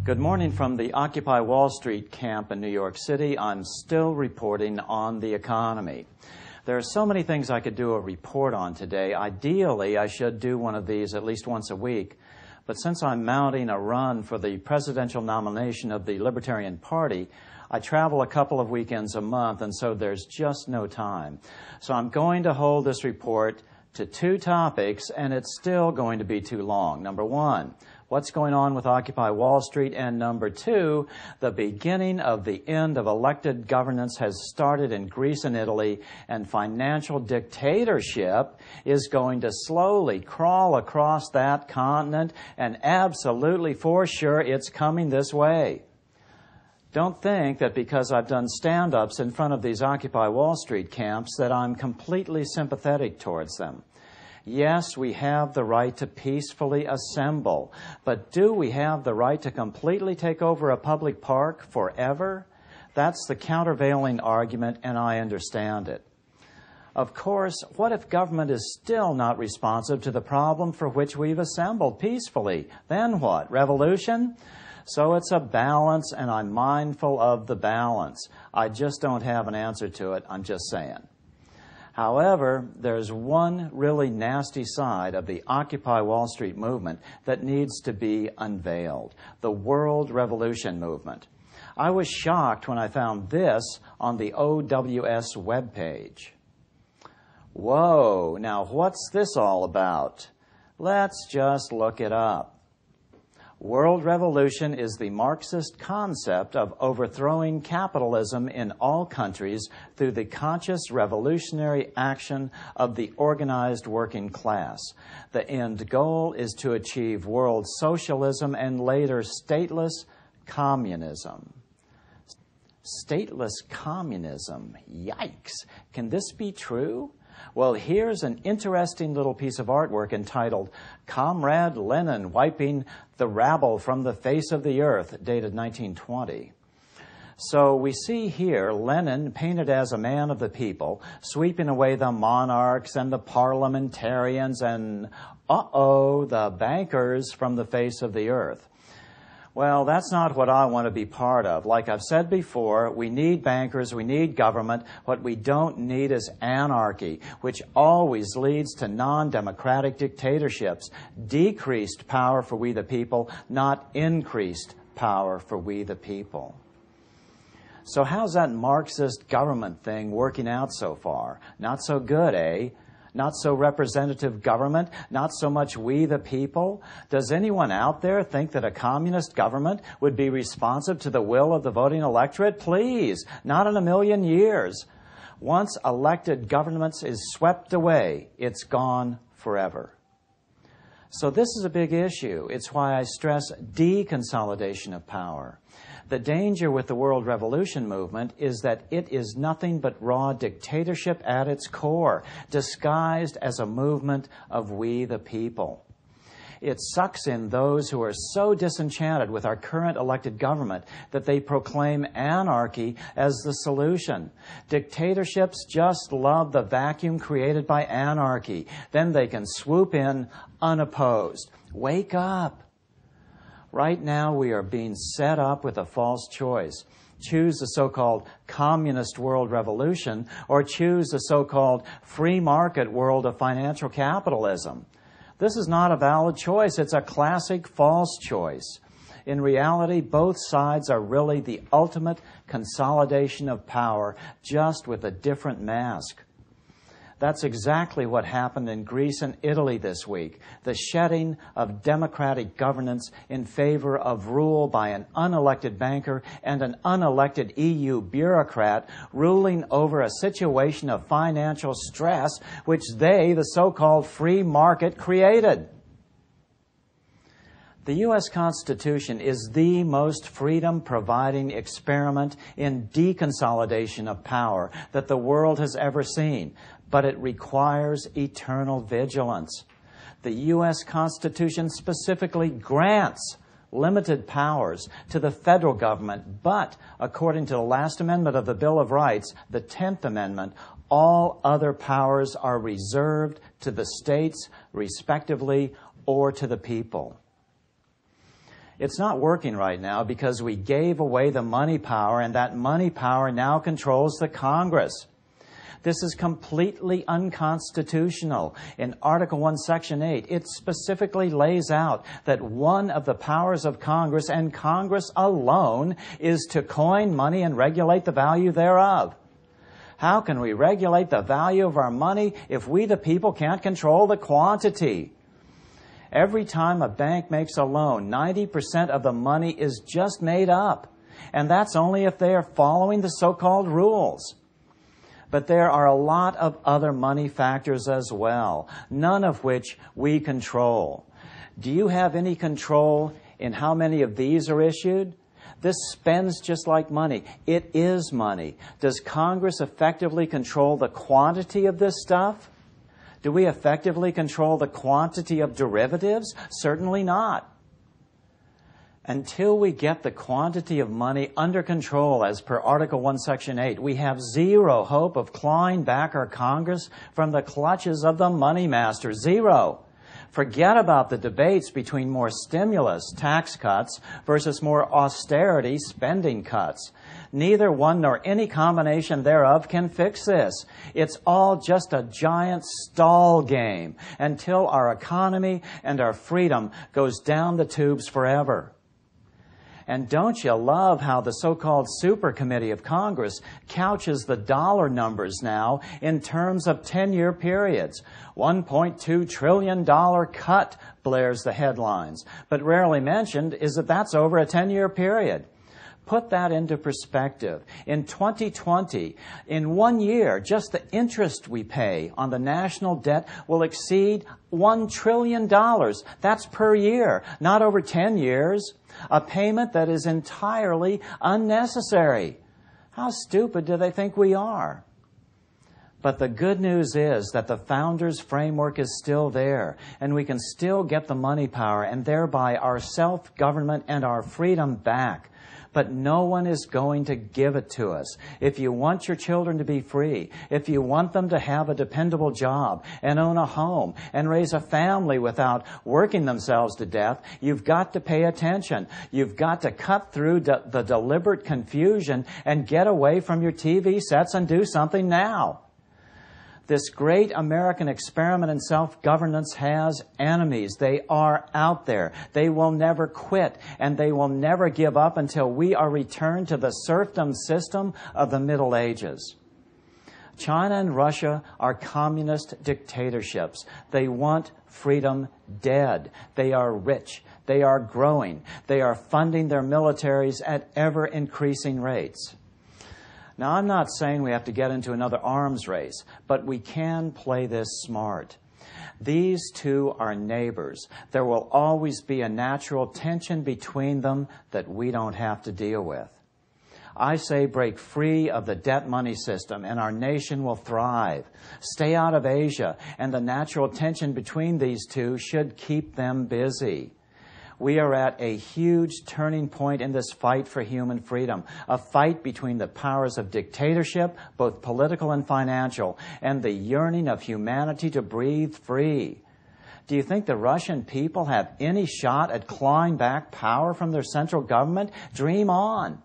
Good morning from the Occupy Wall Street camp in New York City. I'm still reporting on the economy. There are so many things I could do a report on today. Ideally, I should do one of these at least once a week. But since I'm mounting a run for the presidential nomination of the Libertarian Party, I travel a couple of weekends a month, and so there's just no time. So I'm going to hold this report to two topics, and it's still going to be too long. Number one, what's going on with Occupy Wall Street? And number two, the beginning of the end of elected governance has started in Greece and Italy, and financial dictatorship is going to slowly crawl across that continent, and absolutely for sure it's coming this way. Don't think that because I've done stand-ups in front of these Occupy Wall Street camps that I'm completely sympathetic towards them. Yes, we have the right to peacefully assemble, but do we have the right to completely take over a public park forever? That's the countervailing argument, and I understand it. Of course, what if government is still not responsive to the problem for which we've assembled peacefully? Then what? Revolution? So it's a balance, and I'm mindful of the balance. I just don't have an answer to it. I'm just saying. However, there's one really nasty side of the Occupy Wall Street movement that needs to be unveiled, the World Revolution movement. I was shocked when I found this on the OWS webpage. Whoa, now what's this all about? Let's just look it up. World revolution is the Marxist concept of overthrowing capitalism in all countries through the conscious revolutionary action of the organized working class. The end goal is to achieve world socialism and later stateless communism. Stateless communism. Yikes. Can this be true? Well, here's an interesting little piece of artwork entitled Comrade Lenin Wiping the Rabble from the Face of the Earth, dated 1920. So we see here Lenin painted as a man of the people, sweeping away the monarchs and the parliamentarians and, the bankers from the face of the earth. Well, that's not what I want to be part of. Like I've said before, we need bankers, we need government. What we don't need is anarchy, which always leads to non-democratic dictatorships. Decreased power for we the people, not increased power for we the people. So how's that Marxist government thing working out so far? Not so good, eh? Not so representative government, not so much we the people. Does anyone out there think that a communist government would be responsive to the will of the voting electorate? Please, not in a million years. Once elected governments is swept away, it's gone forever. So this is a big issue. It's why I stress deconsolidation of power. The danger with the World Revolution movement is that it is nothing but raw dictatorship at its core, disguised as a movement of we the people. It sucks in those who are so disenchanted with our current elected government that they proclaim anarchy as the solution. Dictatorships just love the vacuum created by anarchy. Then they can swoop in unopposed. Wake up! Right now, we are being set up with a false choice. Choose the so-called communist world revolution or choose the so-called free market world of financial capitalism. This is not a valid choice. It's a classic false choice. In reality, both sides are really the ultimate consolidation of power, just with a different mask. That's exactly what happened in Greece and Italy this week. The shedding of democratic governance in favor of rule by an unelected banker and an unelected EU bureaucrat ruling over a situation of financial stress which they, the so-called free market, created. The U.S. Constitution is the most freedom-providing experiment in deconsolidation of power that the world has ever seen, but it requires eternal vigilance. The U.S. Constitution specifically grants limited powers to the federal government, but according to the last amendment of the Bill of Rights, the 10th Amendment, all other powers are reserved to the states, respectively, or to the people. It's not working right now because we gave away the money power, and that money power now controls the Congress. This is completely unconstitutional. In Article 1, Section 8, it specifically lays out that one of the powers of Congress, and Congress alone, is to coin money and regulate the value thereof. How can we regulate the value of our money if we, the people, can't control the quantity? Every time a bank makes a loan, 90% of the money is just made up. And that's only if they are following the so-called rules. But there are a lot of other money factors as well, none of which we control. Do you have any control in how many of these are issued? This spends just like money. It is money. Does Congress effectively control the quantity of this stuff? Do we effectively control the quantity of derivatives? Certainly not. Until we get the quantity of money under control as per Article 1, Section 8, we have zero hope of clawing back our Congress from the clutches of the money master. Zero. Forget about the debates between more stimulus, tax cuts, versus more austerity, spending cuts. Neither one nor any combination thereof can fix this. It's all just a giant stall game until our economy and our freedom goes down the tubes forever. And don't you love how the so-called Super Committee of Congress couches the dollar numbers now in terms of 10-year periods? $1.2 trillion cut blares the headlines, but rarely mentioned is that that's over a 10-year period. Put that into perspective. In 2020, in 1 year, just the interest we pay on the national debt will exceed $1 trillion. That's per year, not over 10 years. A payment that is entirely unnecessary. How stupid do they think we are? But the good news is that the founders' framework is still there, and we can still get the money power and thereby our self-government and our freedom back. But no one is going to give it to us. If you want your children to be free, if you want them to have a dependable job and own a home and raise a family without working themselves to death, you've got to pay attention. You've got to cut through the deliberate confusion and get away from your TV sets and do something now. This great American experiment in self-governance has enemies. They are out there. They will never quit, and they will never give up until we are returned to the serfdom system of the Middle Ages. China and Russia are communist dictatorships. They want freedom dead. They are rich. They are growing. They are funding their militaries at ever-increasing rates. Now, I'm not saying we have to get into another arms race, but we can play this smart. These two are neighbors. There will always be a natural tension between them that we don't have to deal with. I say break free of the debt money system and our nation will thrive. Stay out of Asia, and the natural tension between these two should keep them busy. We are at a huge turning point in this fight for human freedom, a fight between the powers of dictatorship, both political and financial, and the yearning of humanity to breathe free. Do you think the Russian people have any shot at clawing back power from their central government? Dream on.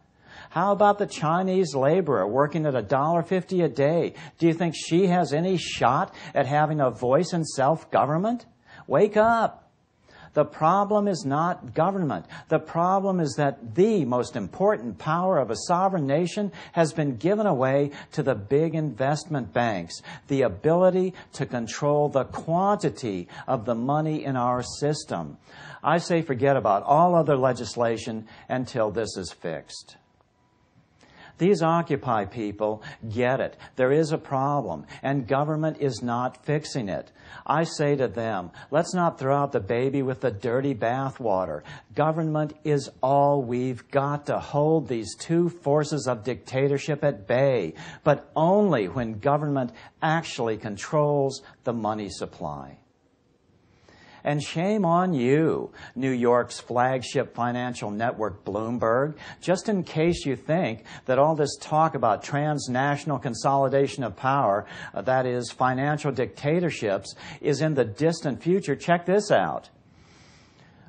How about the Chinese laborer working at $1.50 a day? Do you think she has any shot at having a voice in self-government? Wake up. The problem is not government. The problem is that the most important power of a sovereign nation has been given away to the big investment banks, the ability to control the quantity of the money in our system. I say forget about all other legislation until this is fixed. These Occupy people get it. There is a problem, and government is not fixing it. I say to them, let's not throw out the baby with the dirty bathwater. Government is all we've got to hold these two forces of dictatorship at bay, but only when government actually controls the money supply. And shame on you, New York's flagship financial network, Bloomberg, just in case you think that all this talk about transnational consolidation of power, that is, financial dictatorships, is in the distant future. Check this out.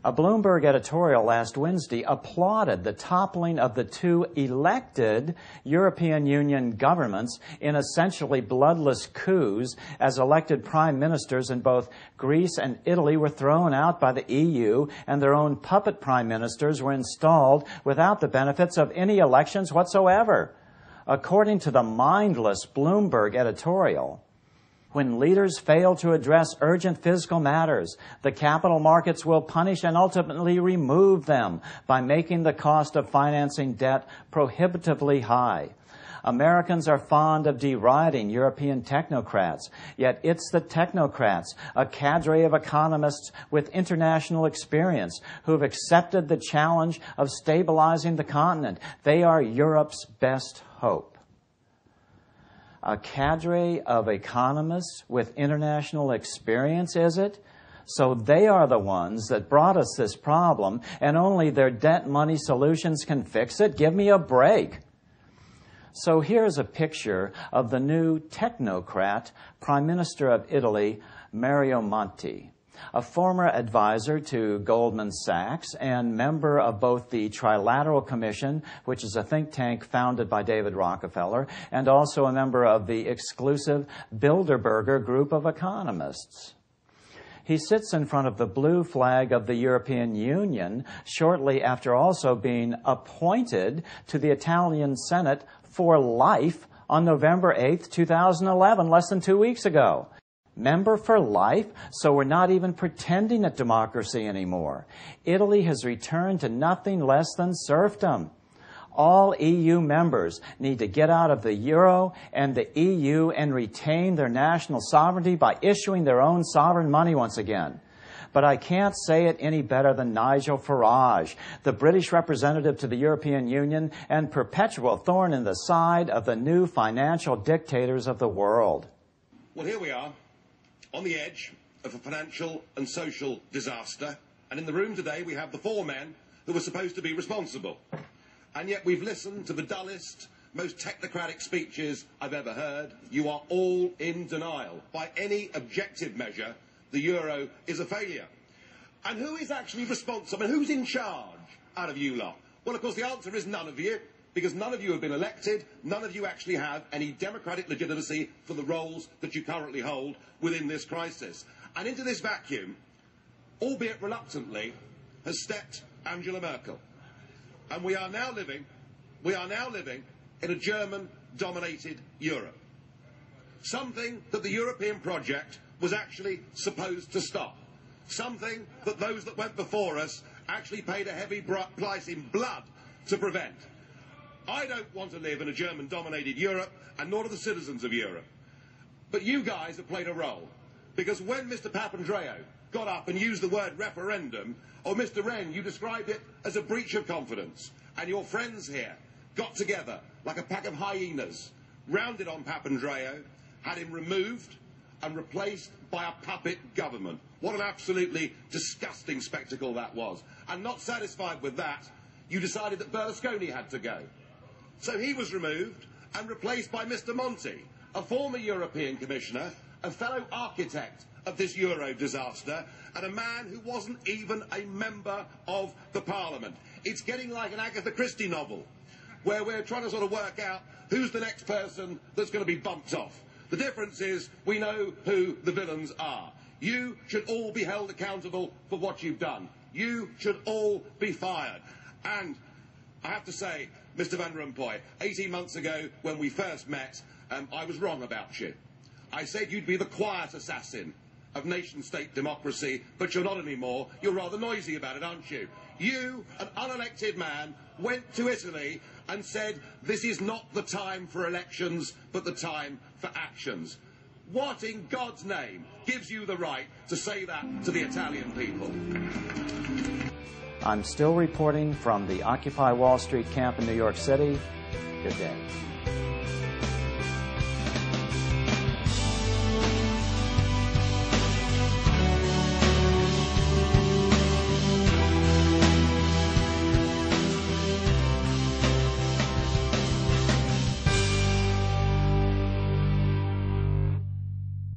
A Bloomberg editorial last Wednesday applauded the toppling of the two elected European Union governments in essentially bloodless coups as elected prime ministers in both Greece and Italy were thrown out by the EU and their own puppet prime ministers were installed without the benefits of any elections whatsoever. According to the mindless Bloomberg editorial, when leaders fail to address urgent fiscal matters, the capital markets will punish and ultimately remove them by making the cost of financing debt prohibitively high. Americans are fond of deriding European technocrats, yet it's the technocrats, a cadre of economists with international experience, who have accepted the challenge of stabilizing the continent. They are Europe's best hope. A cadre of economists with international experience, is it? So they are the ones that brought us this problem, and only their debt money solutions can fix it? Give me a break. So here's a picture of the new technocrat Prime Minister of Italy, Mario Monti, a former advisor to Goldman Sachs and member of both the Trilateral Commission, which is a think tank founded by David Rockefeller, and also a member of the exclusive Bilderberger group of economists. He sits in front of the blue flag of the European Union shortly after also being appointed to the Italian Senate for life on November 8th, 2011, less than 2 weeks ago. Member for life, so we're not even pretending at democracy anymore. Italy has returned to nothing less than serfdom. All EU members need to get out of the euro and the EU and retain their national sovereignty by issuing their own sovereign money once again. But I can't say it any better than Nigel Farage, the British representative to the European Union and perpetual thorn in the side of the new financial dictators of the world. Well, here we are, on the edge of a financial and social disaster, and in the room today we have the four men who were supposed to be responsible. And yet we've listened to the dullest, most technocratic speeches I've ever heard. You are all in denial. By any objective measure, the euro is a failure. And who is actually responsible? And who's in charge out of you lot? Well, of course, the answer is none of you, because none of you have been elected. None of you actually have any democratic legitimacy for the roles that you currently hold within this crisis. And into this vacuum, albeit reluctantly, has stepped Angela Merkel. And we are now living in a German-dominated Europe. Something that the European project was actually supposed to stop. Something that those that went before us actually paid a heavy price in blood to prevent. I don't want to live in a German-dominated Europe, and nor do the citizens of Europe. But you guys have played a role. Because when Mr. Papandreou got up and used the word referendum, or Mr. Wren, you described it as a breach of confidence. And your friends here got together like a pack of hyenas, rounded on Papandreou, had him removed and replaced by a puppet government. What an absolutely disgusting spectacle that was. And not satisfied with that, you decided that Berlusconi had to go. So he was removed and replaced by Mr. Monti, a former European Commissioner, a fellow architect of this Euro disaster, and a man who wasn't even a member of the Parliament. It's getting like an Agatha Christie novel, where we're trying to sort of work out who's the next person that's going to be bumped off. The difference is we know who the villains are. You should all be held accountable for what you've done. You should all be fired. And I have to say, Mr. Van Rompuy, 18 months ago when we first met, I was wrong about you. I said you'd be the quiet assassin of nation-state democracy, but you're not anymore. You're rather noisy about it, aren't you? You, an unelected man, went to Italy and said, this is not the time for elections, but the time for actions. What in God's name gives you the right to say that to the Italian people? I'm still reporting from the Occupy Wall Street camp in New York City. Good day.